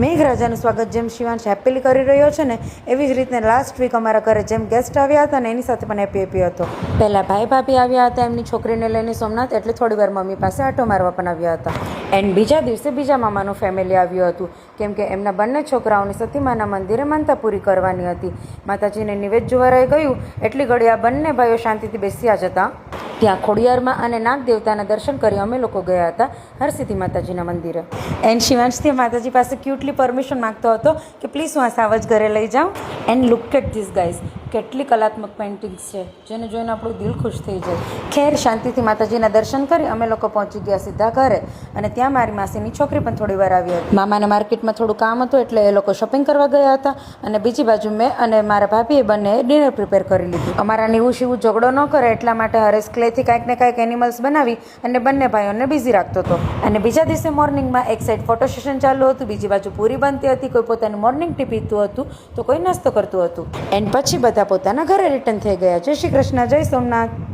મેઘરાજાનું સ્વાગત જેમ શિવાંશ હેપીલી કરી રહ્યો છે ને એવી જ રીતે લાસ્ટ વીક અમારા ઘરે જેમ ગેસ્ટ આવ્યા હતા ને એની સાથે પણ હેપી હતો. પહેલાં ભાઈ ભાભી આવ્યા હતા એમની છોકરીને લઈને સોમનાથ, એટલે થોડી વાર મમ્મી પાસે આટો મારવા પણ આવ્યા હતા. એન્ડ બીજા દિવસે બીજા મામાનું ફેમિલી આવ્યું હતું, કેમ કે એમના બંને છોકરાઓની સતીમાના મંદિરે માનતા પૂરી કરવાની હતી. માતાજીને નિવેદ જોવા રહી ગયું એટલી ઘડી આ બંને ભાઈઓ શાંતિથી બેસ્યા જ હતા. ત્યાં ખોડિયારમાં અને નાગ દેવતાના દર્શન કરી અમે લોકો ગયા હતા હરસિદ્ધિ માતાજીના મંદિરે. એન્ડ શિવાંશ ત્યાં માતાજી પાસે ક્યુટલી પરમિશન માગતો હતો કે પ્લીઝ હું આ સાવજ ઘરે લઈ જાઉં. And look at this guys, કેટલી કલાત્મક પેઇન્ટિંગ્સ છે જેને જોઈને આપણું દિલ ખુશ થઈ જાય. ખેર શાંતિથી માતાજીના દર્શન કરી અમે લોકો પહોંચી ગયા સીધા ઘરે, અને ત્યાં મારી માસીની છોકરી પણ થોડી વાર આવી હતી. મામાને માર્કેટમાં થોડું કામ હતું એટલે એ લોકો શોપિંગ કરવા ગયા હતા, અને બીજી બાજુ મેં અને મારા ભાભીએ બંને ડિનર પ્રિપેર કરી લીધું. અમારા નીવું શીવું ઝઘડો ન કરે એટલા માટે હરેશ ક્લેથી કાંઈક ને કાંઈક એનિમલ્સ બનાવી અને બંને ભાઈઓને બિઝી રાખતો હતો. અને બીજા દિવસે મોર્નિંગમાં એક સાઈડ ફોટો સેશન ચાલુ હતું, બીજી બાજુ પૂરી બનતી હતી, કોઈ પોતાની મોર્નિંગ ટી પીતું હતું તો કોઈ નાસ્તો કરતું હતું. એન્ડ પછી બધા પોતાના ઘરે રિટર્ન થઈ ગયા. જય શ્રી કૃષ્ણ, જય સોમનાથ.